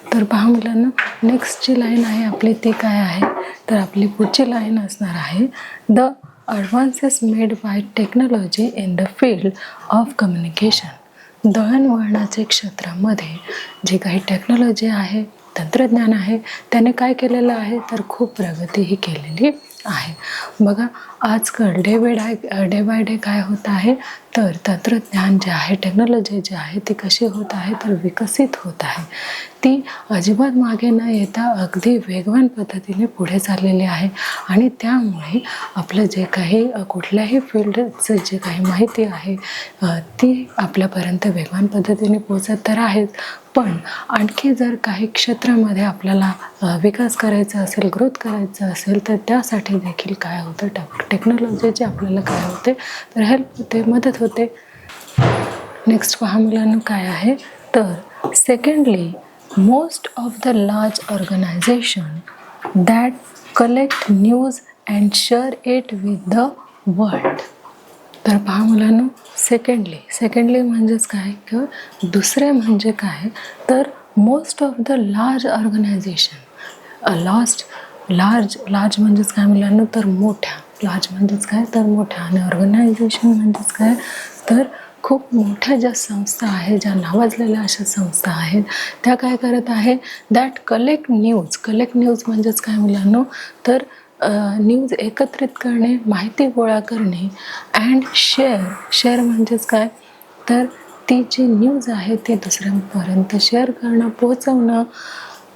तर पहा मुलांना, नेक्स्टची लाईन आहे आपली ती काय आहे, तर आपली पुढची लाईन असणार आहे, the advances made by technology in the field of communication. दळणवळणाचे क्षेत्रामध्ये जे काही टेक्नॉलॉजी आहे, तंत्रज्ञान आहे, त्याने काय केलेलं आहे, तर खूप प्रगतीही केलेली आहे. बघा, आजकाल डे बाय डे काय होत आहे, तर तंत्रज्ञान जे आहे, टेक्नॉलॉजी जे आहे ती कशी होत आहे, तर विकसित होत आहे. ती अजिबात मागे न येता अगदी वेगवान पद्धतीने पुढे चाललेली आहे. आणि त्यामुळे आपलं जे काही कुठल्याही फील्डचं जे काही माहिती आहे ती आपल्यापर्यंत वेगवान पद्धतीने पोचत तर आहेच, पण आणखी जर काही क्षेत्रामध्ये आपल्याला विकास करायचा असेल, ग्रोथ करायचं असेल, तर त्यासाठी देखील काय होतं, टेक्नॉलॉजीचे आपल्याला काय होते, तर हेल्प होते, मदत होते. नेक्स्ट पहा मुलांना काय आहे, तर secondly, most of the large organization that collect news and share it with the world. तर पहा मुलांना, सेकंडली म्हणजेच काय, किंवा दुसरे म्हणजे काय, तर most of the large organization. Large म्हणजेच काय मुलांना, तर मोठ्या. लार्ज म्हणजेच काय, तर मोठ्या. आणि ऑर्गनायझेशन म्हणजेच काय, तर खूप मोठ्या ज्या संस्था आहेत, ज्या नावाजलेल्या अशा संस्था आहेत, त्या काय करत आहे, दॅट कलेक्ट न्यूज म्हणजेच काय मुलांना, तर न्यूज एकत्रित करणे, माहिती गोळा करणे, अँड शेअर म्हणजेच काय, तर ती जी न्यूज आहे ती दुसऱ्यांपर्यंत शेअर करणं, पोहोचवणं,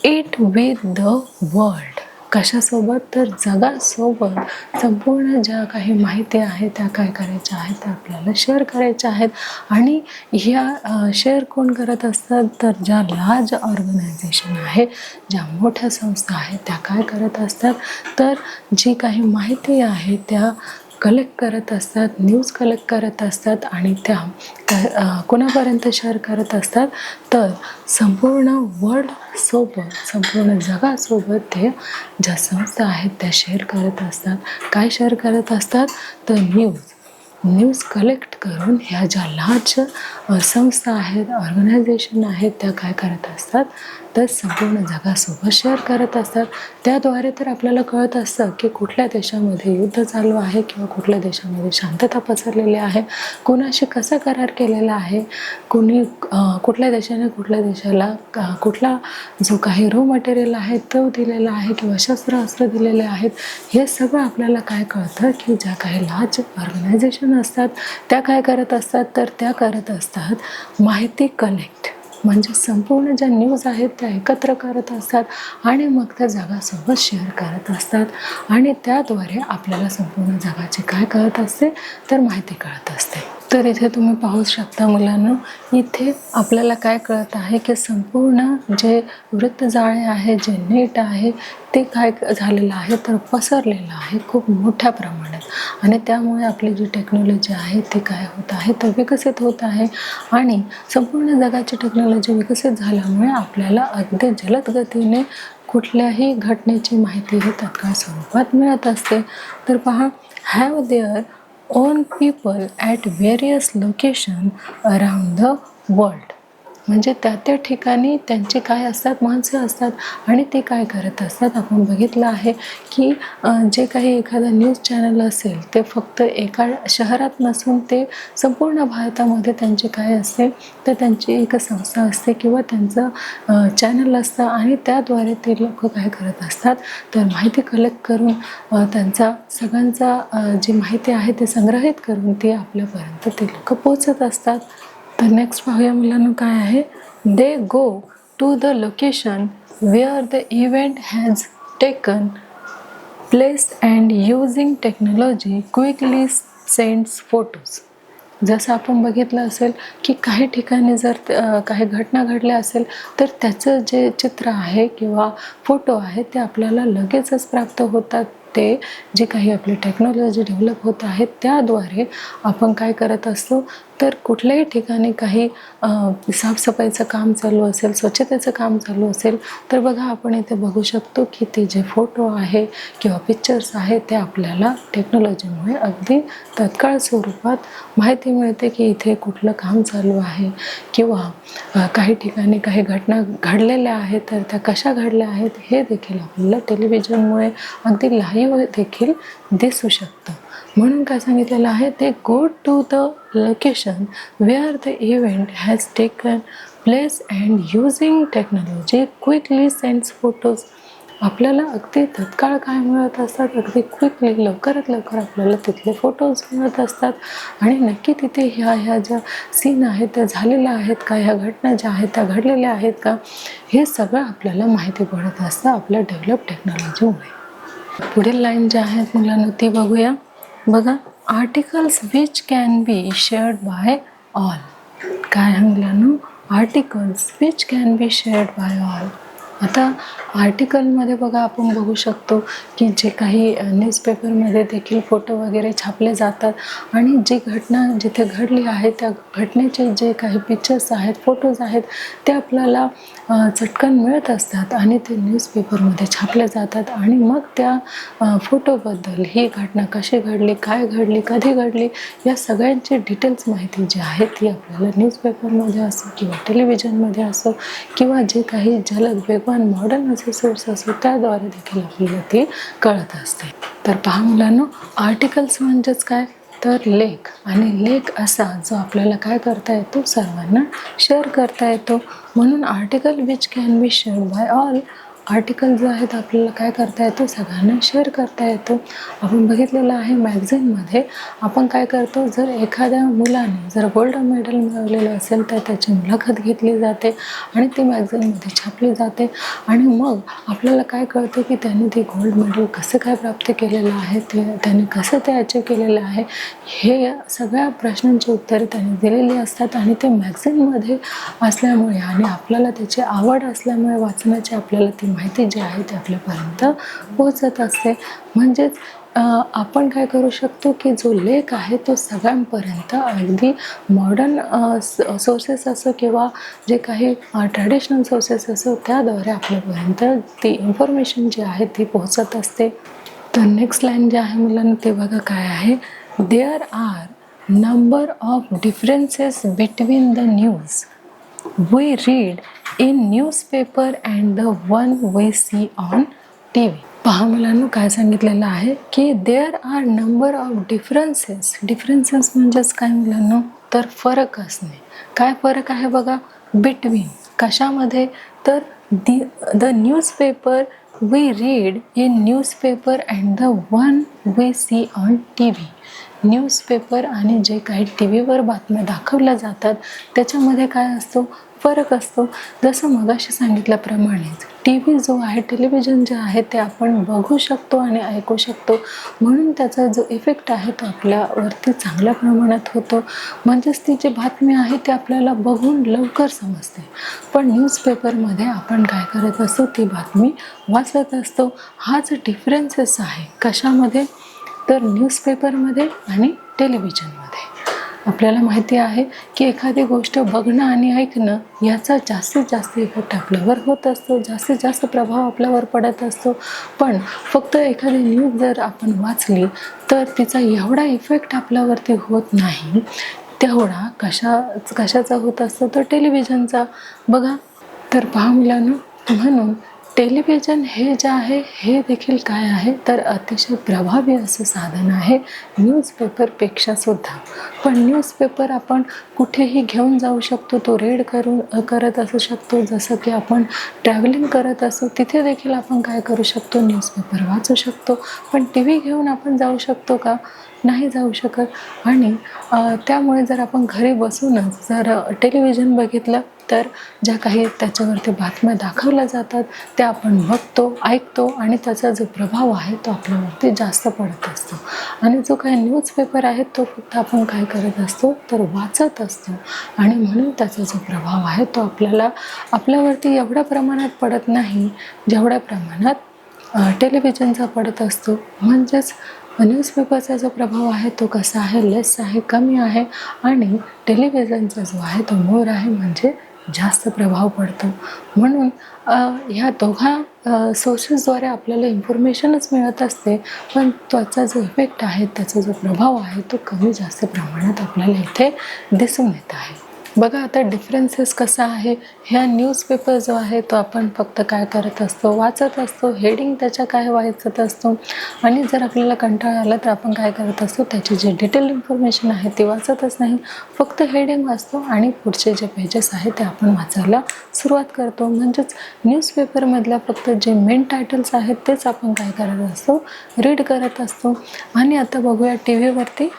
इट विथ द वर्ल्ड. कशासोबत, तर जगासोबत संपूर्ण ज्या काही माहिती आहे त्या काय करायच्या आहेत, त्या आपल्याला शेअर करायच्या आहेत. आणि ह्या शेअर कोण करत असतात, तर ज्या लार्ज ऑर्गनायझेशन आहे, ज्या मोठ्या संस्था आहेत, त्या काय करत असतात, तर जी काही माहिती आहे त्या कलेक्ट करत असतात, न्यूज कलेक्ट करत असतात, आणि त्या कोणापर्यंत शेअर करत असतात, तर संपूर्ण वर्ल्डसोबत, संपूर्ण जगासोबत ते ज्या संस्था आहेत त्या शेअर करत असतात. काय शेअर करत असतात, तर न्यूज कलेक्ट करून ह्या ज्या लार्ज संस्था आहेत, ऑर्गनायझेशन आहेत, त्या काय करत असतात, तर संपूर्ण जगासोबत शेअर करत असतात. त्याद्वारे तर आपल्याला कळत असतं की कुठल्या देशामध्ये युद्ध चालू आहे, किंवा कुठल्या देशामध्ये शांतता पसरलेली आहे, कोणाशी कसा करार केलेला आहे, कुठल्या देशाने कुठल्या देशाला कुठला जो काही रॉ मटेरियल आहे तो दिलेला आहे, किंवा शस्त्र दिलेले आहेत. हे सगळं आपल्याला काय कळतं, की ज्या काही लार्ज ऑर्गनायझेशन असतात त्या काय करत असतात, तर त्या करत असतात माहिती कलेक्ट, म्हणजे संपूर्ण ज्या न्यूज आहेत त्या एकत्र करत असतात, आणि मग त्या जगासोबत शेअर करत असतात. आणि त्याद्वारे आपल्याला संपूर्ण जगाची काय कळत असते, तर माहिती कळत असते. तर इथे तुम्ही पाहू शकता मुलांना, इथे आपल्याला काय कळत आहे, की संपूर्ण जे वृत्तजाळे आहे, जे नेट आहे, ते काय झालेलं आहे, तर पसरलेलं आहे खूप मोठ्या प्रमाणात. आणि त्यामुळे आपली जी टेक्नॉलॉजी आहे ती काय होत आहे, तर विकसित होत आहे. आणि संपूर्ण जगाची टेक्नॉलॉजी विकसित झाल्यामुळे आपल्याला अगदी जलद गतीने कुठल्याही घटनेची माहिती ही तत्काळ स्वरूपात मिळत असते. तर पहा, have their own people at various location around the world. म्हणजे त्या ठिकाणी त्यांचे काय असतात, माणसं असतात, आणि ते काय करत असतात, आपण बघितलं आहे की जे काही एखादा न्यूज चॅनल असेल ते फक्त एका शहरात नसून ते संपूर्ण भारतामध्ये त्यांचे काय असते, तर त्यांची एक संस्था असते, किंवा त्यांचं चॅनल असतं. आणि त्याद्वारे ते लोक काय करत असतात, तर माहिती कलेक्ट करून त्यांचा सगळ्यांचा जी माहिती आहे ते संग्रहित करून ती आपल्यापर्यंत ते लोक पोचत असतात. तर नेक्स्ट पाहूया मुलांना काय आहे, they go to the location where the event has taken place and using technology quickly sends photos. जसं आपण बघितलं असेल की काही ठिकाणी जर काही घटना घडल्या असेल, तर त्याचं जे चित्र आहे किंवा फोटो आहे ते आपल्याला लगेचच प्राप्त होतात. ते जे काही आपली टेक्नॉलॉजी डेव्हलप होत आहे त्याद्वारे आपण काय करत असतो, तर कुठल्याही ठिकाणी काही साफसफाईचं काम चालू असेल, स्वच्छतेचं काम चालू असेल, तर बघा आपण इथे बघू शकतो की ते जे फोटो आहे किंवा पिक्चर्स आहे ते आपल्याला टेक्नॉलॉजीमुळे अगदी तत्काळ स्वरूपात माहिती मिळते की इथे कुठलं काम चालू आहे किंवा काही ठिकाणी काही घटना घडलेल्या आहेत तर त्या कशा घडल्या आहेत हे देखील आपल्याला टेलिव्हिजनमुळे अगदी लाईव्ह देखील दिसू शकतं. म्हणून काय सांगितलेलं आहे, ते go to the location where the event has taken place and using technology quickly sends photos. आपल्याला अगदी तत्काळ काय मिळत असतात, अगदी क्विकली लवकरात लवकर आपल्याला तिथले फोटोज मिळत असतात आणि नक्की तिथे ह्या ज्या सीन आहेत त्या झालेल्या आहेत का, ह्या घटना ज्या आहेत त्या घडलेल्या आहेत का, हे सगळं आपल्याला माहिती पडत असतं आपल्या डेव्हलप टेक्नॉलॉजीमुळे. पुढील लाईन ज्या आहेत मुलांना ती बघूया. बघा, articles which can be shared by all. काय आहे मुलांना, articles which can be shared by all. आता आर्टिकलमध्ये बघा आपण बघू शकतो की जे काही न्यूजपेपरमध्ये देखील फोटो वगैरे छापले जातात आणि जी घटना जिथे घडली आहे त्या घटनेचे जे काही पिक्चर्स आहेत, फोटोज आहेत ते आपल्याला चटकन मिळत असतात आणि ते न्यूजपेपरमध्ये छापले जातात आणि मग त्या फोटोबद्दल ही घटना कशी घडली, काय घडली, कधी घडली या सगळ्यांची डिटेल्स माहिती जी आहे ती आपल्याला न्यूजपेपरमध्ये असो किंवा टेलिव्हिजनमध्ये असो किंवा जे काही जलद वेगवान मॉडर्न असे सोर्स असो त्याद्वारे देखील आपल्याला ती कळत असते. तर पहा मुलांनो, आर्टिकल्स म्हणजेच काय, तर लेख, आणि लेख असा जो आपल्याला काय करता येतो, सर्वांना शेअर करता येतो. म्हणून article which can be share by all, article जो आहेत आपल्याला काय करता येतो, सगळ्यांना शेअर करता येतो. आपण बघितलेलं आहे मॅगझिनमध्ये आपण काय करतो, जर एखाद्या मुलाने जर गोल्ड मेडल मिळवलेलं असेल तर त्याची मुलाखत घेतली जाते आणि ती मॅगझिनमध्ये छापली जाते आणि मग आपल्याला काय कळतं की त्याने ते गोल्ड मेडल कसं काय प्राप्त केलेलं आहे, त्याने कसं ते अचीव केलेलं आहे, हे सगळ्या प्रश्नांची उत्तरे त्याने दिलेली असतात आणि ते मॅगझिनमध्ये असल्यामुळे आणि आपल्याला त्याची आवड असल्यामुळे वाचनाची आपल्याला ती माहिती जी आहे ती आपल्यापर्यंत पोहोचत असते. म्हणजेच आपण काय करू शकतो की जो लेख आहे तो सगळ्यांपर्यंत अगदी मॉडर्न सोर्सेस असो किंवा जे काही ट्रॅडिशनल सोर्सेस असो त्याद्वारे आपल्यापर्यंत ती इन्फॉर्मेशन जी आहे ती पोहोचत असते. तर नेक्स्ट लाईन जी आहे मुलांना ते बघा काय आहे, there are number of differences between the news we read in newspaper and the one we see on TV. पहा मुलांनो काय सांगितलेलं आहे की there are number of differences म्हणजेच काय मुलांनो, तर फरक असणे. काय फरक आहे बघा, बिटवीन कशामध्ये, तर the newspaper we read in newspaper and the one we see on TV. Newspaper आणि जे काही टी व्हीवर बातम्या दाखवल्या जातात त्याच्यामध्ये काय असतो, फरक असतो. जसं मगाशी सांगितल्याप्रमाणेच टी व्ही जो आहे, टेलिव्हिजन जे आहे ते आपण बघू शकतो आणि ऐकू शकतो, म्हणून त्याचा जो इफेक्ट आहे तो आपल्यावरती चांगल्या प्रमाणात होतो. म्हणजेच ती जी बातमी आहे ती आपल्याला बघून लवकर समजते. पण न्यूजपेपरमध्ये आपण काय करत असतो, ती बातमी वाचत असतो. हाच डिफरन्सेस आहे कशामध्ये, तर न्यूजपेपरमध्ये आणि टेलिव्हिजनमध्ये. आपल्याला माहिती आहे की एखादी गोष्ट बघणं आणि ऐकणं याचा जास्तीत जास्त इफेक्ट आपल्यावर होत असतो, जास्तीत जास्त प्रभाव आपल्यावर पडत असतो. पण फक्त एखादी न्यूज जर आपण वाचली तर तिचा एवढा इफेक्ट आपल्यावरती होत नाही तेवढा कशाचा होत असतो, तर टेलिव्हिजनचा. बघा, तर पहा मुलांनो, म्हणून टेलिव्हिजन हे जे आहे हे देखील काय आहे, तर अतिशय प्रभावी असं साधन आहे न्यूजपेपरपेक्षा सुद्धा. पण न्यूजपेपर आपण कुठेही घेऊन जाऊ शकतो, तो रीड करत असू शकतो. जसं की आपण ट्रॅव्हलिंग करत असो तिथे देखील आपण काय करू शकतो, न्यूजपेपर वाचू शकतो. पण टी व्ही घेऊन आपण जाऊ शकतो का, नाही जाऊ शकत. आणि त्यामुळे जर आपण घरी बसूनच जर टेलिव्हिजन बघितलं तर ज्या काही त्याच्यावरती बातम्या दाखवल्या जातात त्या आपण बघतो, ऐकतो आणि त्याचा जो प्रभाव आहे तो आपल्यावरती जास्त पडत असतो. आणि जो काही न्यूजपेपर आहे तो फक्त आपण काय करत असतो, तर वाचत असतो आणि म्हणून त्याचा जो प्रभाव आहे तो आपल्यावरती एवढ्या प्रमाणात पडत नाही जेवढ्या प्रमाणात टेलिव्हिजनचा पडत असतो. म्हणजेच न्यूजपेपरचा जो प्रभाव आहे तो कसा आहे, लेस आहे, कमी आहे, आणि टेलिव्हिजनचा जो आहे तो मोर आहे, म्हणजे जास्त प्रभाव पडतो. म्हणून ह्या दोघा सोर्सेसद्वारे आपल्याला इन्फॉर्मेशनच मिळत असते, पण त्याचा जो इफेक्ट आहे, त्याचा जो प्रभाव आहे तो कमी जास्त प्रमाणात आपल्याला इथे दिसून येत आहे. बघा आता डिफरन्सेस कसा आहे. ह्या न्यूजपेपर जो आहे तो आपण फक्त काय करत असतो, वाचत असतो, हेडिंग त्याच्या काय वाचत असतो, आणि जर आपल्याला कंटाळा आला तर आपण काय करत असतो, त्याची जी डिटेल इन्फॉर्मेशन आहे ती वाचतच नाही, फक्त हेडिंग वाचतो आणि पुढचे जे पेजेस आहेत ते आपण वाचायला सुरुवात करतो. म्हणजेच न्यूजपेपरमधल्या फक्त जे मेन टायटल्स आहेत तेच आपण काय करत असतो, रीड करत असतो. आणि आता बघूया टी व्हीवरती.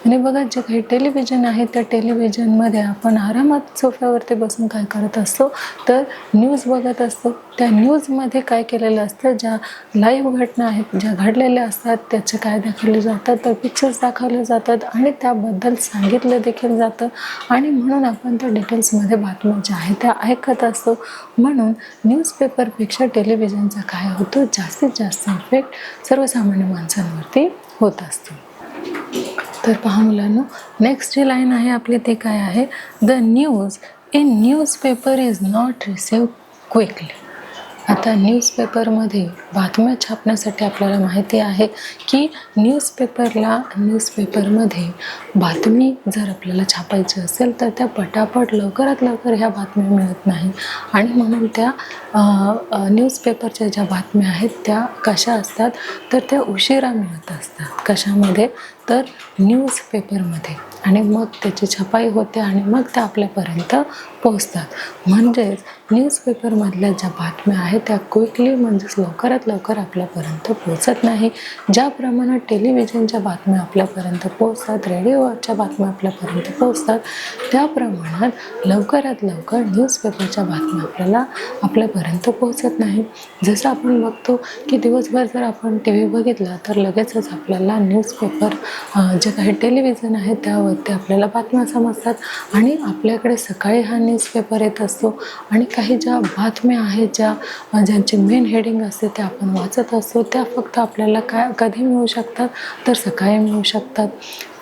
आणि बघा जे काही टेलिव्हिजन आहे त्या टेलिव्हिजनमध्ये आपण आरामात सोफ्यावरती बसून काय करत असतो, तर न्यूज बघत असतो. त्या न्यूजमध्ये काय केलेलं असतं, ज्या लाईव्ह घटना आहेत, ज्या घडलेल्या असतात त्याचे काय दाखवले जातात, तर पिक्चर्स दाखवले जातात आणि त्याबद्दल सांगितलं देखील जातं. आणि म्हणून आपण त्या डिटेल्समध्ये बातम्या ज्या आहेत त्या ऐकत असतो. म्हणून न्यूजपेपरपेक्षा टेलिव्हिजनचा काय होतो, जास्तीत जास्त इफेक्ट सर्वसामान्य माणसांवरती होत असतो. तर पहा मुलांनो, नेक्स्ट जी लाईन आहे आपली ते काय आहे, the news in newspaper is not received quickly. आता न्यूजपेपरमध्ये बातम्या छापण्यासाठी आपल्याला माहिती आहे की न्यूजपेपरमध्ये बातमी जर आपल्याला छापायची असेल तर त्या पटापट लवकरात लवकर ह्या बातम्या मिळत नाही. आणि म्हणून त्या न्यूजपेपरच्या ज्या बातम्या आहेत त्या कशा असतात, तर त्या उशिरा मिळत असतात. कशामध्ये, तर न्यूजपेपरमध्ये. आणि मग त्याची छपाई होते आणि मग त्या आपल्यापर्यंत पोहोचतात. म्हणजेच न्यूजपेपरमधल्या ज्या बातम्या आहेत त्या क्विकली म्हणजेच लवकरात लवकर आपल्यापर्यंत पोहोचत नाही. ज्या प्रमाणात टेलिव्हिजनच्या बातम्या आपल्यापर्यंत पोहोचतात, रेडिओवरच्या बातम्या आपल्यापर्यंत पोहोचतात, त्या प्रमाणात लवकरात लवकर न्यूजपेपरच्या बातम्या आपल्यापर्यंत पोहोचत नाही. जसं आपण बघतो की दिवसभर जर आपण टी व्ही बघितला तर लगेचच आपल्याला न्यूजपेपर जे काही टेलिव्हिजन आहे त्यावरती आपल्याला बातम्या समजतात. आणि आपल्याकडे सकाळी हा न्यूजपेपर येत असतो आणि काही ज्या बातम्या आहेत ज्यांचे मेन हेडिंग असते त्या आपण वाचत असतो, त्या फक्त आपल्याला कधी मिळू शकतात, तर सकाळी मिळू शकतात.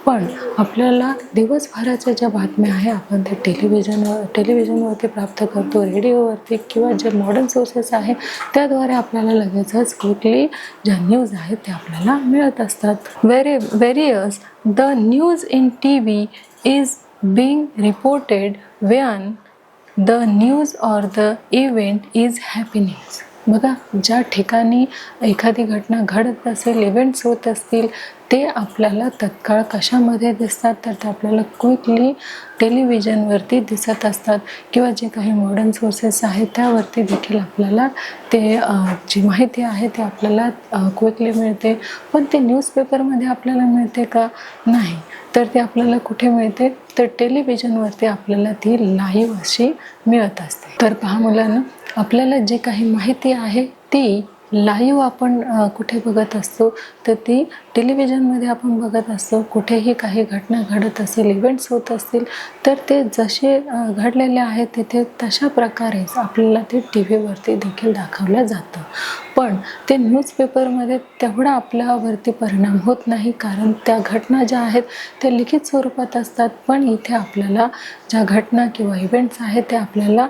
पण आपल्याला दिवसभराच्या ज्या बातम्या आहे आपण ते टेलिव्हिजनवरती प्राप्त करतो, रेडिओवरती किंवा जे मॉडर्न सोर्सेस आहे त्याद्वारे आपल्याला लगेचच क्विकली ज्या न्यूज आहेत त्या आपल्याला मिळत असतात. Various the news in TV is being reported when the news or the event is happening. बघा, ज्या ठिकाणी एखादी घटना घडत असेल, इव्हेंट्स होत असतील, ते आपल्याला तत्काळ कशामध्ये दिसतात, तर ते आपल्याला क्विकली टेलिव्हिजनवरती दिसत असतात. किंवा जे काही मॉडर्न सोर्सेस आहेत त्यावरती देखील आपल्याला ते जी माहिती आहे ते आपल्याला क्विकली मिळते. पण ते न्यूजपेपरमध्ये आपल्याला मिळते का, नाही. तर ते आपल्याला कुठे मिळते, तर टेलिव्हिजनवरती आपल्याला ती लाईव्ह अशी मिळत असते. तर पहा मुलांना, आपल्याला जी काही माहिती आहे ती लाईव्ह आपण कुठे बघत असतो, तर ती टेलिव्हिजनमध्ये आपण बघत असतो. कुठेही काही घटना घडत असेल, इव्हेंट्स होत असतील, तर ते जसे घडलेले आहेत तिथे तशा प्रकारेच आपल्याला ते टी व्हीवरती देखील दाखवलं जातं. पण ते न्यूजपेपरमध्ये तेवढा आपल्यावरती परिणाम होत नाही, कारण त्या घटना ज्या आहेत त्या लिखित स्वरूपात असतात. पण इथे आपल्याला ज्या घटना किंवा इव्हेंट्स आहेत ते आपल्याला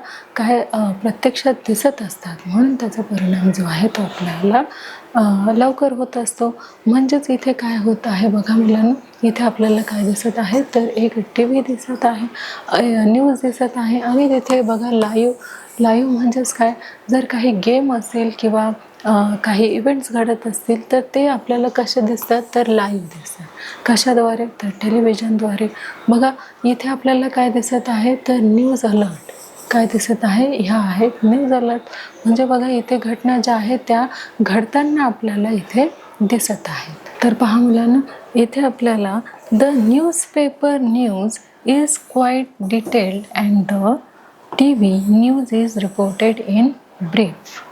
प्रत्यक्षात दिसत असतात. म्हणून त्याचा परिणाम जो आहे तो आपल्याला लवकर होत असतो. म्हणजेच इथे काय होत आहे बघा मुलांना, इथे आपल्याला काय दिसत आहे, तर एक टी व्ही दिसत आहे, न्यूज दिसत आहे, आणि तिथे बघा लाईव्ह म्हणजेच काय, जर काही गेम असेल किंवा काही इव्हेंट्स घडत असतील तर ते आपल्याला कसे दिसतात, तर लाईव्ह दिसतात. कशाद्वारे, तर टेलिव्हिजनद्वारे. बघा इथे आपल्याला काय दिसत आहे, तर न्यूज अलर्ट काय दिसत आहे, ह्या आहेत न्यूज अलर्ट. म्हणजे बघा इथे घटना ज्या आहेत त्या घडताना आपल्याला इथे दिसत आहेत. तर पहा मुलांना, इथे आपल्याला the newspaper news is quite detailed and the TV news is reported in brief.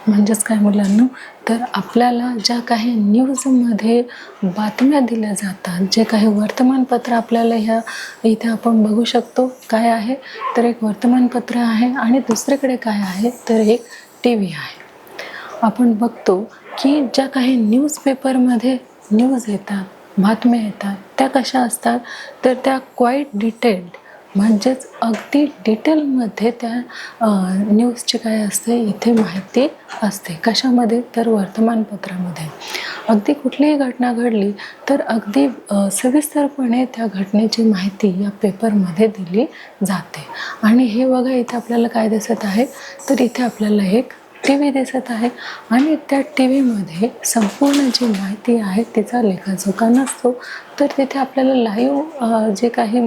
म्हणजेच काय मुलांना, तर आपल्याला ज्या काही न्यूजमध्ये बातम्या दिल्या जातात, जे काही वर्तमानपत्र आपल्याला इथे आपण बघू शकतो काय आहे, तर एक वर्तमानपत्र आहे आणि दुसरीकडे काय आहे, तर एक TV आहे. आपण बघतो की ज्या काही न्यूजपेपरमध्ये न्यूज येतात, बातम्या येतात, त्या कशा असतात तर त्या क्वाईट डिटेल्ड, म्हणजेच अगदी डिटेलमध्ये त्या न्यूजची काय असते इथे माहिती असते. कशामध्ये तर वर्तमानपत्रामध्ये. अगदी कुठलीही घटना घडली तर अगदी सविस्तरपणे त्या घटनेची माहिती या पेपरमध्ये दिली जाते. आणि हे बघा इथे आपल्याला काय दिसत आहे तर इथे आपल्याला एक टी व्ही दिसत आहे आणि त्या टी व्हीमध्ये संपूर्ण जी माहिती आहे तिचा लेखाजोखा नसतो. तर तिथे आपल्याला लाईव्ह जे काही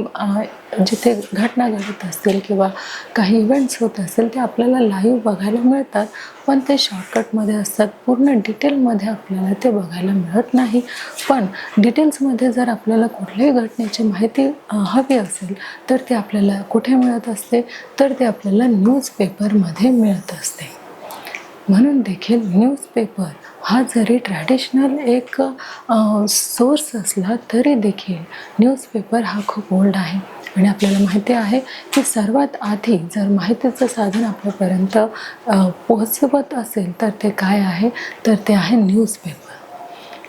जिथे घटना घडत असतील किंवा काही इव्हेंट्स होत असतील ते आपल्याला लाईव्ह बघायला मिळतात, पण ते शॉर्टकटमध्ये असतात. पूर्ण डिटेलमध्ये आपल्याला ते बघायला मिळत नाही. पण डिटेल्समध्ये जर आपल्याला कुठल्याही घटनेची माहिती हवी असेल तर ते आपल्याला कुठे मिळत असते तर ते आपल्याला न्यूजपेपरमध्ये मिळत असते. म्हणून देखील न्यूजपेपर हा जरी ट्रॅडिशनल एक सोर्स असला तरी देखील न्यूजपेपर हा खूप ओल्ड आहे. आणि आपल्याला माहिती आहे की सर्वात आधी जर माहितीचं साधन आपल्यापर्यंत पोहोचवत असेल तर ते काय आहे तर ते आहे न्यूजपेपर.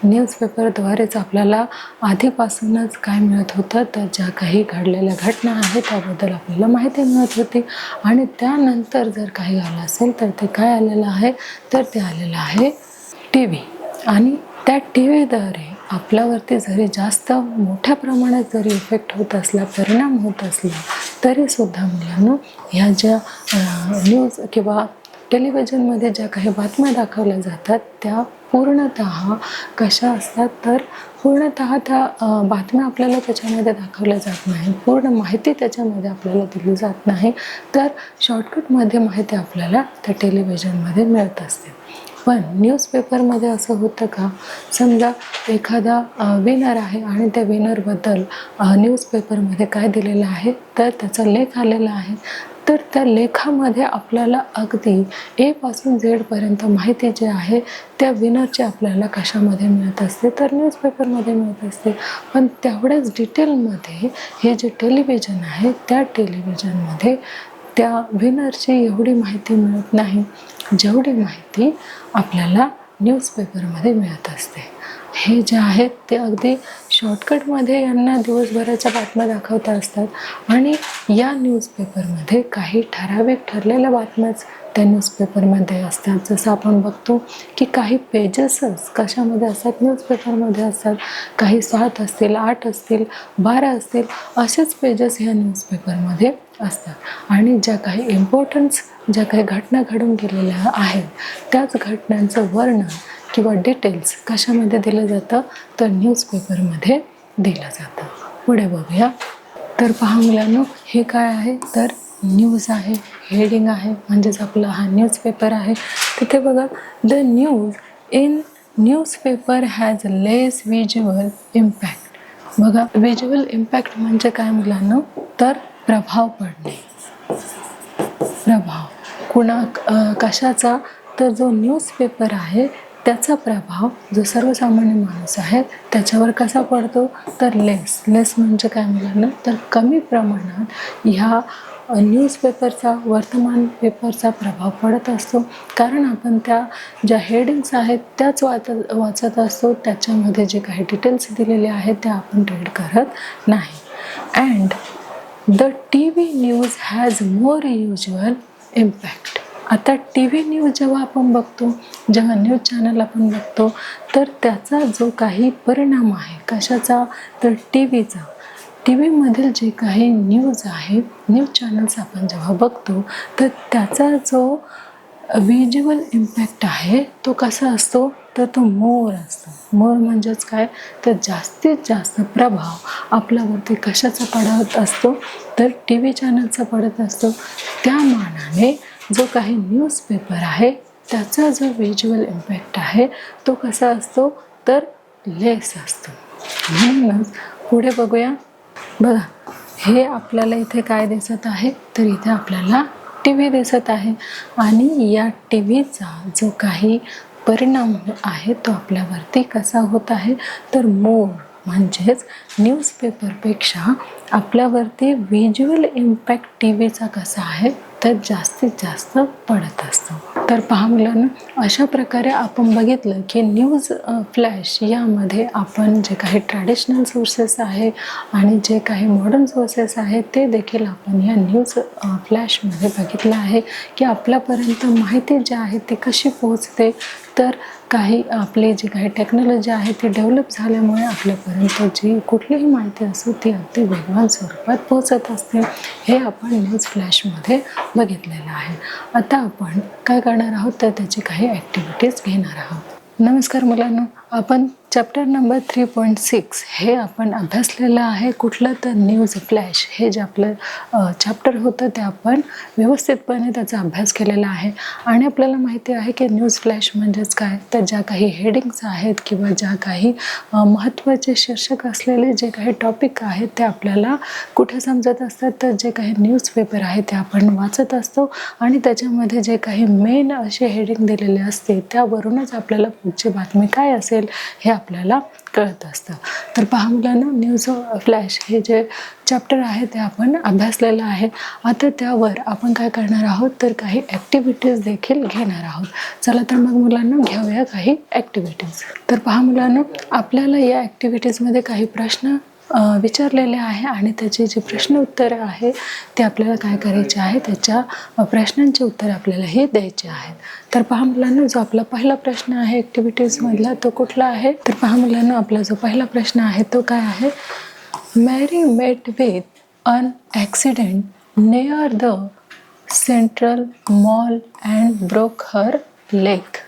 न्यूजपेपरद्वारेच आपल्याला आधीपासूनच काय मिळत होतं तर ज्या काही घडलेल्या घटना आहेत त्याबद्दल आपल्याला माहिती मिळत होती. आणि त्यानंतर जर काही आलं असेल तर ते काय आलेलं आहे तर ते आलेलं आहे टी व्ही. आणि त्या टी व्हीद्वारे आपल्यावरती जरी जास्त मोठ्या प्रमाणात जरी इफेक्ट होत असला, परिणाम होत असला तरीसुद्धा मुलांना ह्या ज्या न्यूज किंवा टेलिव्हिजनमध्ये ज्या काही बातम्या दाखवल्या जातात त्या पूर्णतः कशा असतात तर पूर्णतः त्या बातम्या आपल्याला त्याच्यामध्ये दाखवल्या जात नाही, पूर्ण माहिती त्याच्यामध्ये आपल्याला दिली जात नाही. तर शॉर्टकटमध्ये माहिती आपल्याला त्या टेलिव्हिजनमध्ये मिळत असते. पण न्यूजपेपरमध्ये असं होतं का, समजा एखादा विनर आहे आणि त्या विनरबद्दल न्यूजपेपरमध्ये काय दिलेलं आहे तर त्याचा लेख आलेला आहे. तर त्या लेखामध्ये आपल्याला अगदी ए पासून झेडपर्यंत माहिती जी आहे त्या विनरची आपल्याला कशामध्ये मिळत असते तर न्यूजपेपरमध्ये मिळत असते. पण तेवढ्याच डिटेलमध्ये हे जे टेलिव्हिजन आहे त्या टेलिव्हिजनमध्ये त्या विनरची एवढी माहिती मिळत नाही जेवढी माहिती आपल्याला न्यूजपेपरमध्ये मिळत असते. हे जे आहेत ते अगदी शॉर्टकटमध्ये यांना दिवसभराच्या बातम्या दाखवता असतात आणि या न्यूजपेपरमध्ये काही ठराविक ठरलेल्या बातम्याच त्या न्यूजपेपरमध्ये असतात. जसं आपण बघतो की काही पेजेसच कशामध्ये असतात न्यूजपेपरमध्ये असतात. काही 7 असतील, 8 असतील, 12 असतील असेच पेजेस ह्या न्यूजपेपरमध्ये असतात. आणि ज्या काही इम्पॉर्टन्स ज्या काही घटना घडून गेलेल्या आहेत त्याच घटनांचं वर्णन किंवा डिटेल्स कशामध्ये दिलं जातं तर न्यूजपेपरमध्ये दिलं जातं. पुढे बघूया. तर पहा मुलांनो, हे काय आहे तर न्यूज आहे, हेडिंग आहे, म्हणजेच आपला हा न्यूजपेपर आहे. तिथे बघा, the news in newspaper has less visual impact. बघा, व्हिज्युअल इम्पॅक्ट म्हणजे काय मुलांनो तर प्रभाव पडणे. प्रभाव कशाचा तर जो न्यूजपेपर आहे त्याचा प्रभाव जो सर्वसामान्य माणूस आहे त्याच्यावर कसा पडतो तर लेस म्हणजे काय मुलांना तर कमी प्रमाणात ह्या न्यूजपेपरचा, वर्तमान पेपरचा प्रभाव पडत असतो. कारण आपण त्या ज्या हेडिंग्स आहेत त्याच वाचत असतो, त्याच्यामध्ये जे काही डिटेल्स दिलेले आहेत त्या आपण रीड करत नाही. And the T V news has more usual impact. आता टी व्ही न्यूज जेव्हा आपण बघतो, जेव्हा न्यूज चॅनल आपण बघतो तर त्याचा जो काही परिणाम आहे कशाचा तर टी व्हीचा. टी व्हीमधील जे काही न्यूज आहे, न्यूज चॅनल्स आपण जेव्हा बघतो तर त्याचा जो व्हिज्युअल इम्पॅक्ट आहे तो कसा असतो तर तो मोर असतो. मोर म्हणजेच काय तर जास्तीत जास्त प्रभाव आपल्यावरती कशाचा पडत असतो तर टी व्ही चॅनलचा पडत असतो. त्या मानाने जो काही न्यूजपेपर आहे त्याचा जो व्हिज्युअल इम्पॅक्ट आहे तो कसा असतो तर लेस असतो. म्हणूनच पुढे बघूया. बघा, हे आपल्याला इथे काय दिसत आहे तर इथे आपल्याला टी व्ही दिसत आहे आणि या टी व्हीचा जो काही परिणाम आहे तो आपल्यावरती कसा होत आहे तर मोर म्हणजेच न्यूजपेपरपेक्षा आपल्यावरती व्हिज्युअल इम्पॅक्ट टी व्हीचा कसा आहे त्यात जास्तीत जास्त पडत असतो. तर पहा मुलांनो, अशा प्रकारे आपण बघितलं की न्यूज फ्लॅश यामध्ये आपण जे काही ट्रॅडिशनल सोर्सेस आहे आणि जे काही मॉडर्न सोर्सेस आहेत ते देखील आपण या न्यूज फ्लॅशमध्ये बघितलं आहे की आपल्यापर्यंत माहिती जी आहे ती कशी पोहोचते. तर काही आपली जी काही टेक्नॉलॉजी आहे ती डेव्हलप झाल्यामुळे आपल्यापर्यंत जी कुठलीही माहिती असो ती अगदी वेगवान स्वरूपात पोहोचत असते. हे आपण न्यूज फ्लॅशमध्ये बघितलेलं आहे. आता आपण काय करणार आहोत तर त्याची काही ॲक्टिव्हिटीज घेणार आहोत. नमस्कार मुलांनो, आपण चॅप्टर नंबर 3.6 हे आपण अभ्यासलेलं आहे. कुठलं तर न्यूज फ्लॅश हे जे आपलं चॅप्टर होतं ते आपण व्यवस्थितपणे त्याचा अभ्यास केलेला आहे आणि आपल्याला माहिती आहे की न्यूज फ्लॅश म्हणजेच काय, तर ज्या काही हेडिंग्स आहेत किंवा ज्या काही महत्त्वाचे शीर्षक असलेले जे काही टॉपिक आहेत ते आपल्याला कुठे समजत असतात, तर जे काही न्यूजपेपर आहे ते आपण वाचत असतो आणि त्याच्यामध्ये जे काही मेन असे हेडिंग दिलेले असते त्यावरूनच आपल्याला पुढची बातमी काय असेल हे आपल्याला कळत असतं. तर पहा मुलांना, न्यूज फ्लॅश हे जे चॅप्टर आहे ते आपण अभ्यासलेलं आहे. आता त्यावर आपण काय करणार आहोत तर काही ॲक्टिव्हिटीज देखील घेणार आहोत. चला तर मग मुलांना घेऊया काही ॲक्टिव्हिटीज. तर पहा मुलांना, आपल्याला या ॲक्टिव्हिटीजमध्ये काही प्रश्न विचारलेले आहे आणि त्याचे जे प्रश्न उत्तरं आहे ते आपल्याला काय करायचे आहे, त्याच्या प्रश्नांचे उत्तर आपल्याला हे द्यायचे आहेत. तर पहा मुलांना, जो आपला पहिला प्रश्न आहे ॲक्टिव्हिटीजमधला तो कुठला आहे, तर पहा मुलांना, आपला जो पहिला प्रश्न आहे तो काय आहे, Mary met with an accident near the central mall and broke her leg.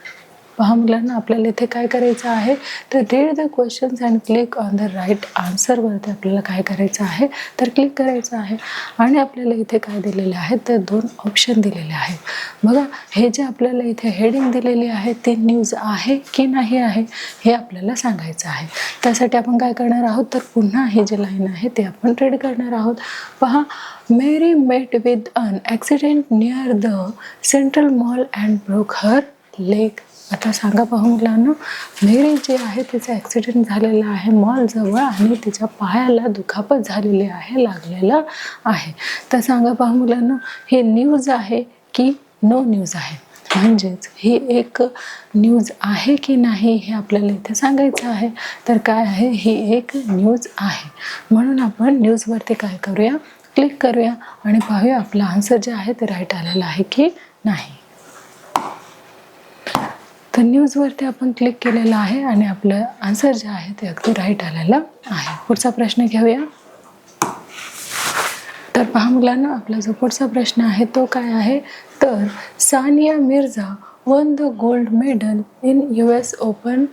पहा मुलांना, आपल्याला इथे काय करायचं आहे तर read the questions and click on the right आन्सरवरती आपल्याला काय करायचं आहे तर क्लिक करायचं आहे आणि आपल्याला इथे काय दिलेले आहे तर 2 ऑप्शन दिलेले आहेत. बघा, हे जे आपल्याला इथे हेडिंग दिलेली आहे ती न्यूज आहे की नाही आहे हे आपल्याला सांगायचं आहे. त्यासाठी आपण काय करणार आहोत तर पुन्हा हे जे लाईन आहे ते आपण रीड करणार आहोत. पहा, Mary met with an accident near the central mall and broke her leg. आता सांगा पाहू मुलांना, मेरी जे आहे तिचा ॲक्सिडेंट झालेला आहे मॉलजवळ आणि तिच्या पायाला दुखापत झालेली आहे, लागलेलं आहे. तर सांगा पाहू मुलांना, हे न्यूज आहे की नो न्यूज आहे, म्हणजेच ही एक न्यूज आहे की नाही हे आपल्याला इथे सांगायचं आहे. तर काय आहे, ही एक न्यूज आहे. म्हणून आपण न्यूजवरती काय करूया, क्लिक करूया आणि पाहूया आपला आन्सर जे आहे ते राईट आलेलं आहे की नाही. तर न्यूजवरती आपण क्लिक केलेलं आहे आणि आपलं आन्सर जे आहे ते अगदी राईट आलेलं आहे. पुढचा प्रश्न घेऊया. तर पहा मुलांना, आपला जो पुढचा प्रश्न आहे तो काय आहे, तर Sania Mirza won the gold medal in US open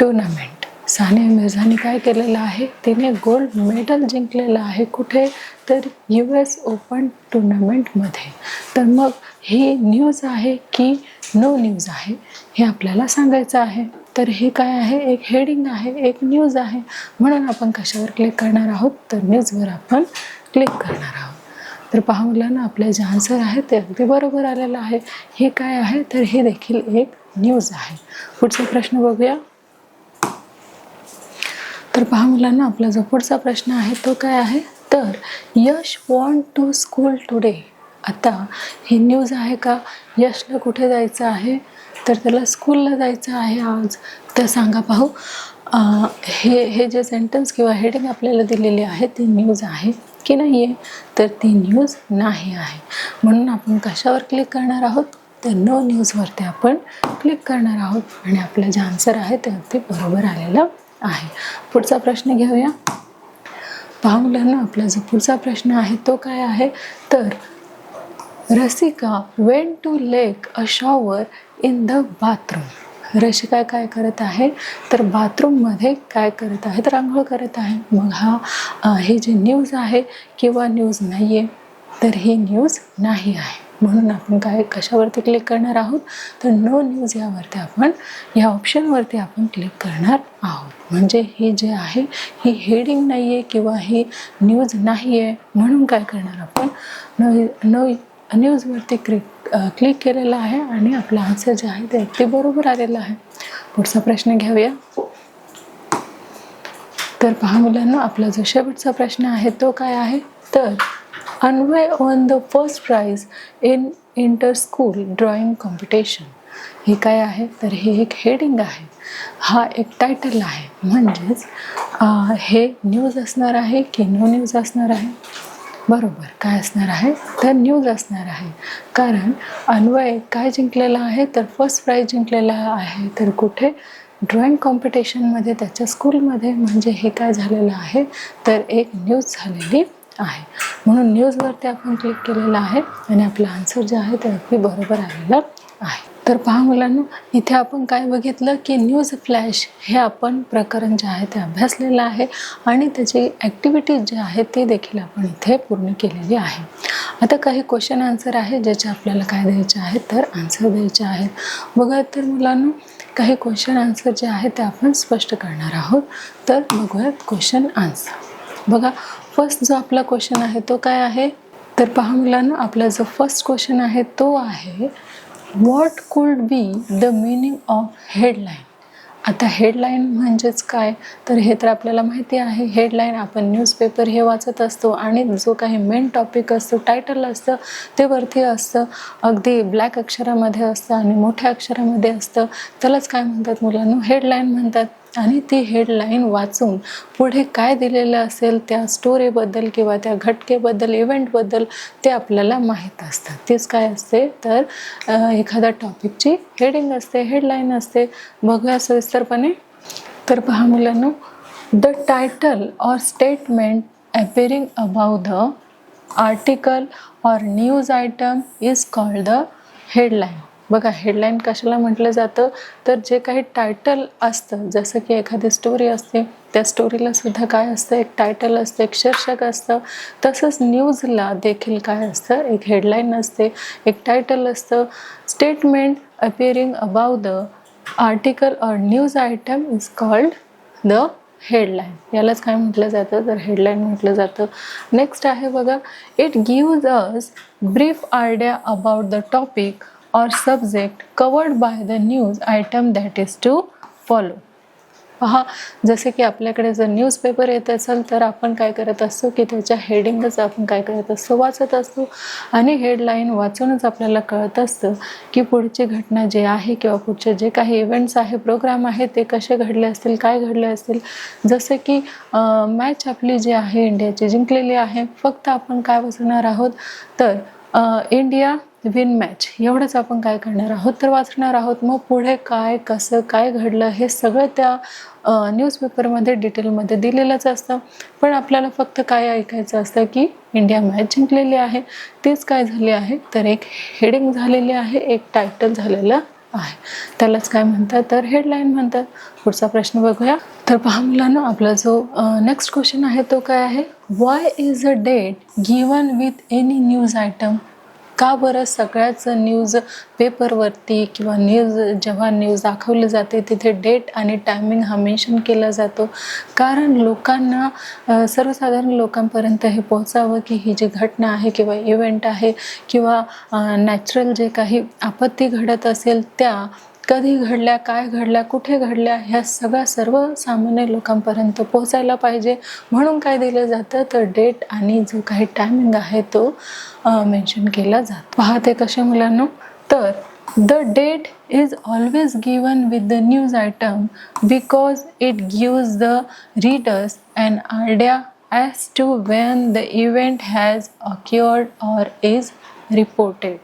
tournament. Sania मिर्झाने काय केलेलं आहे, तिने गोल्ड मेडल जिंकलेलं आहे. कुठे, तर US ओपन टुर्नामेंटमध्ये. तर मग ही न्यूज आहे की नो न्यूज आहे हे आपल्याला सांगायचं आहे. तर हे काय आहे, एक हेडिंग आहे, एक न्यूज आहे. म्हणून आपण कशावर क्लिक करणार आहोत तर न्यूजवर आपण क्लिक करणार आहोत. तर पहा मुलांना, आपले जे आन्सर आहे ते अगदी बरोबर आलेलं आहे. हे काय आहे तर हे देखील एक न्यूज आहे. पुढचा प्रश्न बघूया. तर पहा मुलांना, आपला जो पुढचा प्रश्न आहे तो काय आहे, तर यश वॉन्ट टू स्कूल टुडे. आता ही न्यूज आहे का, यशला कुठे जायचं आहे तर त्याला स्कूलला जायचं आहे आज. तर सांगा पाहू, हे जे सेंटेन्स किंवा हेडिंग आपल्याला दिलेली आहे ती न्यूज आहे की नाही आहे, तर ती न्यूज नाही आहे. म्हणून आपण कशावर क्लिक करणार आहोत तर नो न्यूजवरती आपण क्लिक करणार आहोत आणि आपलं जे आन्सर आहे ते अगदी बरोबर आलेलं आहे. पुढचा प्रश्न घेऊया. पहा मुलांना, आपला जो पुढचा प्रश्न आहे तो काय आहे, तर Rasika went to take a shower in the bathroom. Rasika काय करत आहे तर बाथरूममध्ये काय करत आहे तर आंघोळ करत आहे. मग हे जे न्यूज आहे किंवा न्यूज नाही आहे, तर ही न्यूज नाही आहे. म्हणून आपण काय कशावरती क्लिक करणार आहोत तर नो न्यूज यावरती आपण, या ऑप्शनवरती आपण क्लिक करणार आहोत. म्हणजे हे जे आहे ही हेडिंग नाही आहे किंवा ही न्यूज नाही आहे. म्हणून काय करणार आपण नो न्यूजवरती क्लिक केलेलं आहे आणि आपलं आन्सर जे आहे ते अगदी बरोबर आलेलं आहे. पुढचा प्रश्न घेऊया. तर पहा मुलांना, आपला जो शेवटचा प्रश्न आहे तो काय आहे, तर Anvay won the first prize in inter-school drawing competition. हे काय आहे तर हे एक हेडिंग आहे, हा एक टायटल आहे. म्हणजेच हे न्यूज असणार आहे की नो न्यूज असणार आहे? बरोबर, काय असणार आहे तर न्यूज असणार आहे. कारण अन्वय काय जिंकलेला आहे तर फर्स्ट प्राइज जिंकलेला आहे. तर कुठे? ड्रॉइंग कॉम्पिटिशनमध्ये, त्याच्या स्कूलमध्ये. म्हणजे हे काय झालेलं आहे तर एक न्यूज झालेली आहे. म्हणून न्यूजवरती आपण क्लिक केलेलं आहे आणि आपला आन्सर जे आहे ते अगदी बरोबर आलेलं आहे. तर पहा मुलांनो, इथे आपण काय बघितलं की न्यूज फ्लॅश हे आपण प्रकरण जे आहे ते अभ्यासलेलं आहे आणि त्याची ॲक्टिव्हिटीज जे आहे ते देखील आपण इथे पूर्ण केलेली आहे. आता काही क्वेश्चन आन्सर आहे ज्याचे आपल्याला काय द्यायचे आहे तर आन्सर द्यायचे आहेत. बघा तर मुलांनो, काही क्वेश्चन आन्सर जे आहे ते आपण स्पष्ट करणार आहोत. तर बघूयात क्वेश्चन आन्सर. बघा, फर्स्ट जो आपला क्वेश्चन आहे तो काय आहे तर पहा मुलांनो, आपला जो फर्स्ट क्वेश्चन आहे तो आहे what could be the meaning of headline. आता हेडलाईन म्हणजेच काय तर हे तर आपल्याला माहिती आहे. हेडलाईन आपण न्यूजपेपर हे वाचत असतो आणि जो काही मेन टॉपिक असतो, टायटल असतं ते वरती असतं, अगदी ब्लॅक अक्षरामध्ये असतं आणि मोठ्या अक्षरामध्ये असतं. त्यालाच काय म्हणतात मुलांनो? हेडलाईन म्हणतात. आणि ती हेडलाईन वाचून पुढे काय दिलेलं असेल त्या स्टोरीबद्दल किंवा त्या घटनेबद्दल, इव्हेंटबद्दल ते आपल्याला माहीत असतं. तेच काय असते तर एखाद्या टॉपिकची हेडिंग असते, हेडलाईन असते. बघूया सविस्तरपणे. तर पहा मुलांनो, the title or statement अपेअरिंग about the article or news item is called the headline. बघा, हेडलाईन कशाला म्हटलं जातं तर जे काही टायटल असतं, जसं की एखादी स्टोरी असते, त्या स्टोरीला सुद्धा काय असतं? एक टायटल असतं, एक शीर्षक असतं. तसंच न्यूजला देखील काय असतं? एक हेडलाईन असते, एक टायटल असतं. Statement appearing about the article or news item is called the headline. यालाच काय म्हटलं जातं तर हेडलाईन म्हटलं जातं. नेक्स्ट आहे बघा, it gives us brief idea about the topic or subject covered by the news item that is to follow. पहा, जसे की आपल्याकडे जर न्यूजपेपर येत असेल तर आपण काय करत असतो की त्याच्या हेडिंगच आपण काय करत असतो? वाचत असतो. आणि हेडलाईन वाचूनच आपल्याला कळत असतं की पुढची घटना जी आहे किंवा पुढचे जे काही इव्हेंट्स आहे, प्रोग्राम आहे ते कसे घडले असतील, काय घडले असतील. जसे की मॅच आपली जी आहे इंडियाची जिंकलेली आहे. फक्त आपण काय वाचणार आहोत तर इंडिया विन मॅच एवढंच आपण काय करणार आहोत तर वाचणार आहोत. मग पुढे काय, कसं, काय घडलं हे सगळं त्या न्यूजपेपरमध्ये डिटेलमध्ये दिलेलंच असतं. पण आपल्याला फक्त काय ऐकायचं असतं की इंडिया मॅच जिंकलेली आहे. तेच काय झाले आहे तर एक हेडिंग झालेली आहे, एक टायटल झालेलं आहे. त्यालाच काय म्हणतात तर हेडलाईन म्हणतात. पुढचा प्रश्न बघूया. तर पहा मुलांनो, आपला जो नेक्स्ट क्वेश्चन आहे तो काय आहे? Why is a date given with any news item. का बरं सगळ्याच न्यूज पेपरवरती किंवा जेव्हा न्यूज दाखवली जाते तिथे डेट आणि टायमिंग हा मेन्शन केला जातो? कारण लोकांना, सर्वसाधारण लोकांपर्यंत हे पोहोचावं की ही जी घटना आहे किंवा इव्हेंट आहे किंवा नॅचरल जे काही आपत्ती घडत असेल त्या कधी घडल्या, काय घडल्या, कुठे घडल्या, ह्या सर्वसामान्य लोकांपर्यंत पोहोचायला पाहिजे. म्हणून काय दिलं जातं तर डेट आणि जो काही टायमिंग आहे तो मेन्शन केला जातो. पहा ते कसे मुलांनो, तर the date is always given with the news item because it gives the readers an idea as to when the event has occurred or is reported.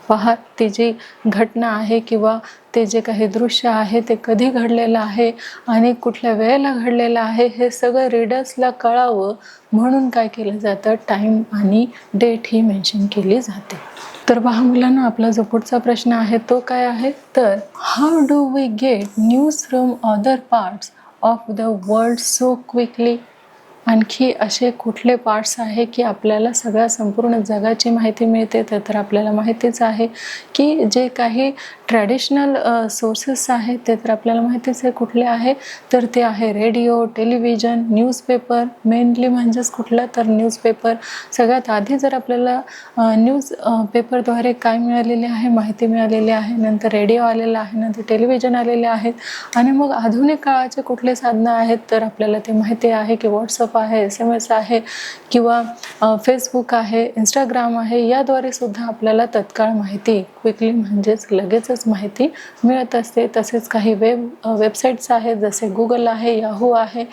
पहा, ती जी घटना आहे किंवा ते जे काही दृश्य आहे ते कधी घडलेलं आहे आणि कुठल्या वेळेला घडलेलं आहे हे सगळं रीडर्सला कळावं म्हणून काय केलं जातं? टाईम आणि डेट ही मेन्शन केली जाते. तर पहा मुलांना, आपला जो पुढचा प्रश्न आहे तो काय आहे तर how do we get news from other parts of the world so quickly. आणखी असे कुठले पार्ट्स आहे की आपल्याला सगळ्या संपूर्ण जगाची माहिती मिळते? तर आपल्याला माहितीच आहे की जे काही ट्रॅडिशनल सोर्सेस आहेत ते तर आपल्याला माहितीच आहे कुठले आहे, तर ते आहे रेडिओ, टेलिव्हिजन, न्यूजपेपर. मेनली म्हणजेच कुठलं तर न्यूजपेपर. सगळ्यात आधी जर आपल्याला न्यूज पेपरद्वारे काय मिळालेले आहे, माहिती मिळालेली आहे, नंतर रेडिओ आलेला आहे, नंतर टेलिव्हिजन आलेले आहेत आणि मग आधुनिक काळाचे कुठले साधनं आहेत तर आपल्याला ते माहिती आहे की व्हॉट्सअप आहे, SMS आहे किंवा फेसबुक आहे, इंस्टाग्राम आहे. याद्वारे सुद्धा आपल्याला तत्काळ माहिती क्विकली म्हणजेच लगेचच माहिती मिळत असते. तसेच काही वेबसाईट्स आहेत जसे गुगल आहे, याहू आहे,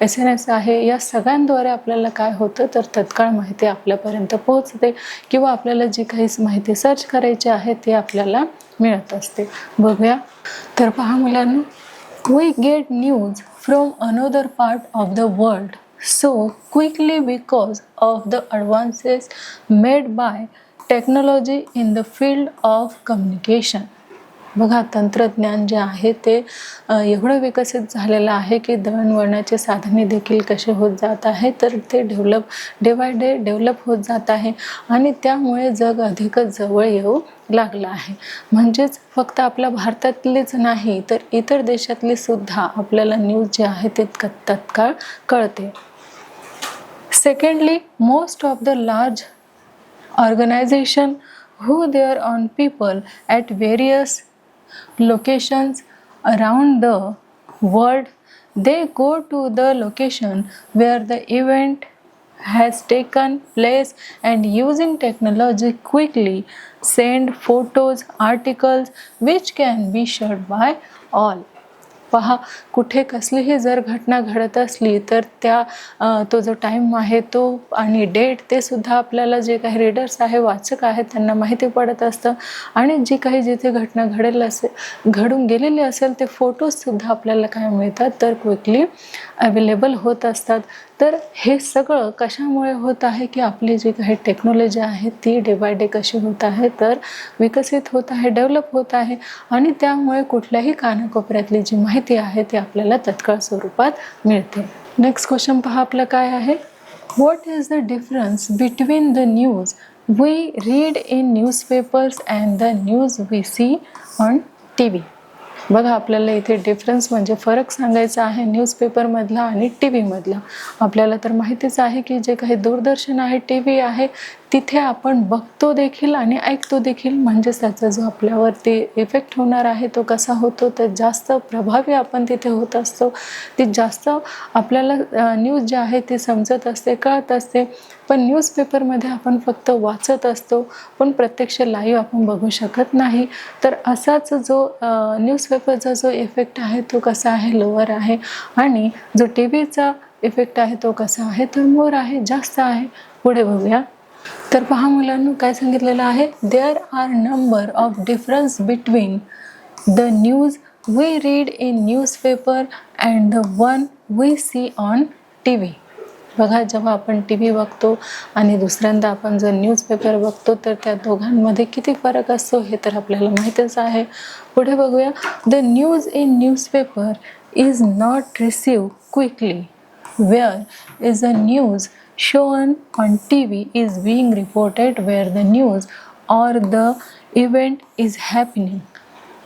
SNS आहे. या सगळ्यांद्वारे आपल्याला काय होतं तर तत्काळ माहिती आपल्यापर्यंत पोहोचते किंवा आपल्याला जी काही माहिती सर्च करायची आहे ते आपल्याला मिळत असते. बघूया तर पहा मुलांनो, we get news from another part of the world so quickly because of the advances made by technology in the field of communication. बघा तंत्रज्ञान जे आहे ते एवढं विकसित झालेलं आहे की दळणवळणाचे साधने देखील कसे होत जात आहे तर ते डे बाय डे डेव्हलप होत जात आहे आणि त्यामुळे जग अधिकच जवळ येऊ लागलं आहे. म्हणजेच फक्त आपल्या भारतातलीच नाही तर इतर देशातली सुद्धा आपल्याला न्यूज जे आहे ते तत्काळ कळते. Secondly, most of the large organization who there on people at various locations around the world, they go to the location where the event has taken place and using technology quickly send photos, articles which can be shared by all. पहा कुठे कसलीही जर घटना घडत असली तर तो जो टाईम आहे तो आणि डेट ते सुद्धा आपल्याला जे काही रीडर्स आहे, वाचक आहेत त्यांना माहिती पडत असतं आणि जी काही जिथे घटना घडून गेलेली असेल ते फोटोजसुद्धा आपल्याला काय मिळतात तर क्विकली अवेलेबल होत असतात. तर हे सगळं कशामुळे होत आहे की आपली जी काही टेक्नॉलॉजी आहे ती डे बाय डे कशी होत आहे तर विकसित होत आहे, डेव्हलप होत आहे आणि त्यामुळे कुठल्याही कानाकोपऱ्यातली जी माहिती आहे ती आपल्याला तत्काळ स्वरूपात मिळते. नेक्स्ट क्वेश्चन पहा आपला काय आहे. What is the difference between the news we read in newspapers and the news we see on TV? बघा आपल्याला इथे डिफरन्स म्हणजे फरक सांगायचा आहे न्यूजपेपरमधला आणि TV मधला. आपल्याला तर माहितीच आहे की जे काही दूरदर्शन आहे, TV आहे तिथे आपण बघतो देखील आणि ऐकतो देखील. म्हणजेच त्याचा जो आपल्यावरती इफेक्ट होणार आहे तो कसा होतो तर जास्त प्रभावी आपण तिथे होत असतो. ती जास्त आपल्याला न्यूज जी आहे ती समजत असते, कळत असते. पण न्यूजपेपरमध्ये आपण फक्त वाचत असतो पण प्रत्यक्ष लाईव्ह आपण बघू शकत नाही. तर असाच जो न्यूजपेपरचा जो इफेक्ट आहे तो कसा आहे, लोअर आहे आणि जो TVचा इफेक्ट आहे तो कसा आहे तर मोर आहे, जास्त आहे. पुढे बघूया तर पहा मुलांनो काय सांगितलेलं आहे. There are number of difference between the news we read in newspaper and the one we see on TV. बघा जेव्हा आपण TV बघतो आणि दुसऱ्यांदा आपण जर न्यूजपेपर बघतो तर त्या दोघांमध्ये किती फरक असतो हे तर आपल्याला माहीतच आहे. पुढे बघूया. The news in newspaper is not received quickly where is the news shown on TV is being reported where the news or the event is happening.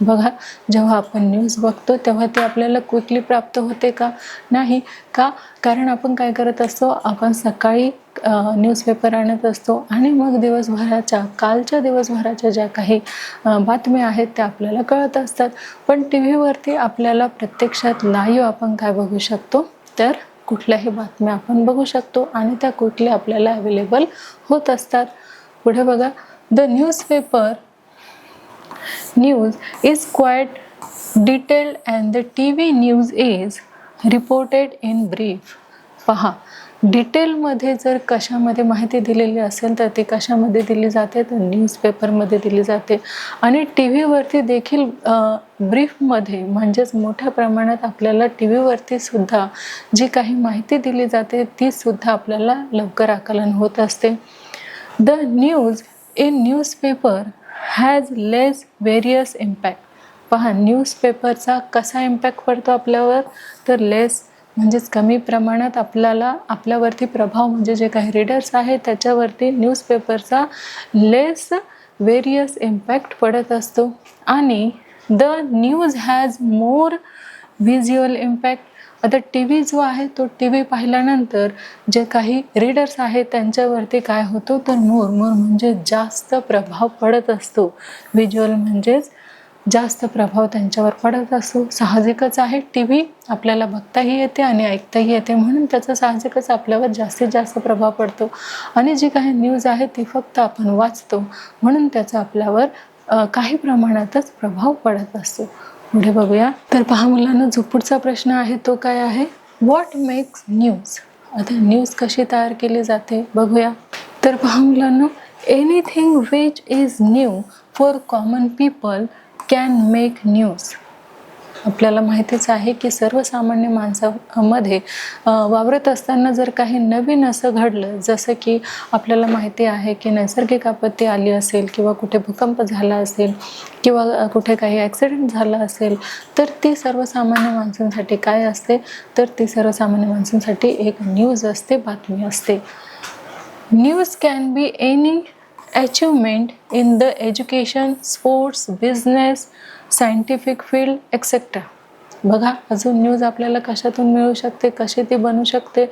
बघा जेव्हा आपण न्यूज बघतो तेव्हा ते आपल्याला क्विकली प्राप्त होते का? नाही. का? कारण आपण काय करत असतो, आपण सकाळी न्यूजपेपर आणत असतो आणि मग कालच्या दिवसभराच्या ज्या काही बातम्या आहेत त्या आपल्याला कळत असतात. पण TVवरती आपल्याला प्रत्यक्षात लाईव्ह आपण काय बघू शकतो तर कुठल्याही बातम्या आपण बघू शकतो आणि त्या क्विकली आपल्याला अवेलेबल होत असतात. पुढे बघा. The newspaper news is quite detailed and the TV news is reported in brief. पहा डिटेलमध्ये जर कशामध्ये माहिती दिलेली असेल तर ती कशामध्ये दिली जाते तर न्यूजपेपरमध्ये दिली जाते आणि TVवरती देखील ब्रीफमध्ये म्हणजेच मोठ्या प्रमाणात आपल्याला TVवरती सुद्धा जी काही माहिती दिली जाते ती सुद्धा आपल्याला लवकर आकलन होत असते. The news in newspaper has less various impact. पहा न्यूजपेपरचा कसा इम्पॅक्ट पडतो आपल्यावर तर लेस म्हणजेच कमी प्रमाणात आपल्यावरती प्रभाव म्हणजे जे काही रीडर्स आहेत त्याच्यावरती न्यूजपेपरचा लेस व्हेरियस इम्पॅक्ट पडत असतो. आणि the news has more visual impact. आता टी व्ही जो आहे तो टी व्ही पाहिल्यानंतर जे काही रीडर्स आहेत त्यांच्यावरती काय होतो तर मोर म्हणजे जास्त प्रभाव पडत असतो. व्हिज्युअल म्हणजेच जास्त प्रभाव त्यांच्यावर पडत असतो. साहजिकच आहे, टी व्ही आपल्याला बघताही येते आणि ऐकताही येते, म्हणून त्याचा साहजिकच आपल्यावर जास्तीत जास्त प्रभाव पडतो. आणि जी काही न्यूज आहे ती फक्त आपण वाचतो, म्हणून त्याचा आपल्यावर काही प्रमाणातच प्रभाव पडत असतो. पुढे बघूया. तर पहा मुलांना, जो पुढचा प्रश्न आहे तो काय आहे, व्हॉट मेक्स न्यूज. आता न्यूज कशी तयार केली जाते बघूया. तर पहा मुलांना, anything which is new for common people can make news. आपल्याला माहितीच आहे की सर्वसामान्य माणसामध्ये वावरत असताना जर काही नवीन असं घडलं, जसं की आपल्याला माहिती आहे की नैसर्गिक आपत्ती आली असेल किंवा कुठे भूकंप झाला असेल किंवा कुठे काही ॲक्सिडेंट झाला असेल, तर ती सर्वसामान्य माणसांसाठी काय असते तर ती सर्वसामान्य माणसांसाठी एक न्यूज असते, बातमी असते. News can be any achievement in the education, sports, business, scientific field etcetera. बघा, अजून न्यूज आपल्याला कशातून मिळू शकते, कशी ती बनू शकते,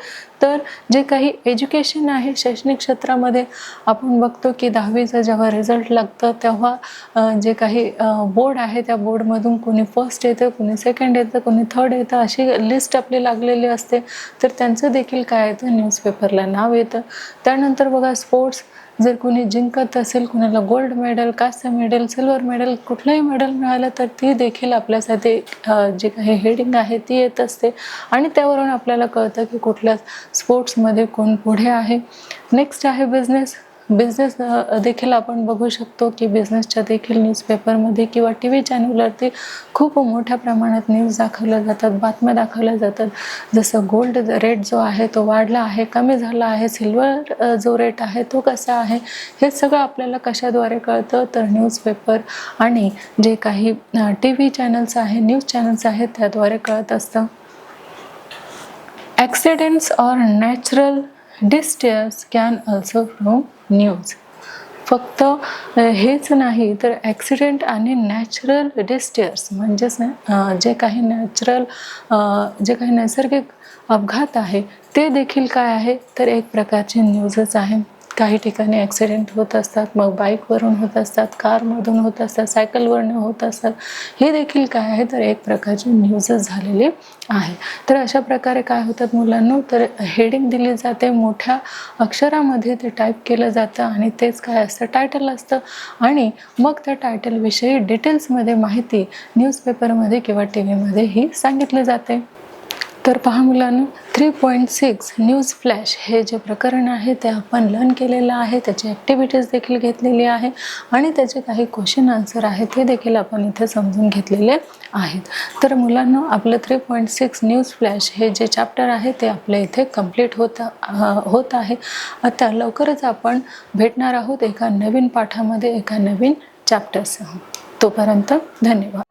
तर जे काही एज्युकेशन आहे, शैक्षणिक क्षेत्रामध्ये आपण बघतो की 10वीचा जेव्हा रिझल्ट लागतं तेव्हा जे काही बोर्ड आहे त्या बोर्डमधून कोणी फर्स्ट येतं, कोणी सेकंड येतं, कोणी थर्ड येतं, अशी लिस्ट आपली लागलेली असते. तर त्यांचं देखील काय येतं, न्यूजपेपरला नाव येतं. त्यानंतर बघा, स्पोर्ट्स, जर कोणी जिंकत असेल, कोणाला गोल्ड मेडल, कांस्य मेडल, सिल्वर मेडल, कुठलंही मेडल मिळालं तर ती देखील आपल्यासाठी जी काही हेडिंग आहे ती येत असते आणि त्यावरून आपल्याला कळतं की कुठल्या स्पोर्ट्समध्ये कोण पुढे आहे. नेक्स्ट आहे बिझनेस. बिझनेस देखील आपण बघू शकतो की बिझनेसच्या देखील न्यूजपेपरमध्ये किंवा टी व्ही चॅनलवरती खूप मोठ्या प्रमाणात न्यूज दाखवल्या जातात, बातम्या दाखवल्या जातात. जसं गोल्ड रेट जो आहे तो वाढला आहे, कमी झाला आहे, सिल्वर जो रेट आहे तो कसा आहे, हे सगळं आपल्याला कशाद्वारे कळतं तर न्यूजपेपर आणि जे काही टी व्ही चॅनल्स आहे, न्यूज चॅनल्स आहेत त्याद्वारे कळत असतं. Accidents or natural disasters can also from news. फक्त हेच नाही तर ॲक्सिडेंट आणि नॅचरल डिस्टर्स म्हणजेच जे काही नैसर्गिक अपघात आहे ते देखील काय आहे तर एक प्रकारची न्यूजच आहे. काही ठिकाणी ॲक्सिडेंट होत असतात, मग बाईकवरून होत असतात, कारमधून होत असतात, सायकलवरून होत असतात, हे देखील काय आहे तर एक प्रकारची न्यूजच झालेली आहे. तर अशा प्रकारे काय होतात मुलांनो, तर हेडिंग दिली जाते, मोठ्या अक्षरामध्ये ते टाईप केलं जातं आणि तेच काय असतं टायटल असतं आणि मग त्या टायटलविषयी डिटेल्समध्ये माहिती न्यूजपेपरमध्ये किंवा टी व्हीमध्ये ही सांगितली जाते. तर पहा मुलांनो, 3.6 न्यूज फ्लॅश हे जे प्रकरण आहे ते आपण लर्न केलेलं आहे, त्याची ॲक्टिव्हिटीज देखील घेतलेली आहे आणि त्याचे काही क्वेश्चन आन्सर आहेत ते देखील आपण इथे समजून घेतलेले आहेत. तर मुलांनो, आपलं 3.6 न्यूज फ्लॅश हे जे चॅप्टर आहे ते आपल्या इथे कंप्लीट होत आहे. आता लवकरच आपण भेटणार आहोत एका नवीन पाठामध्ये, एका नवीन चॅप्टरसह. तोपर्यंत धन्यवाद.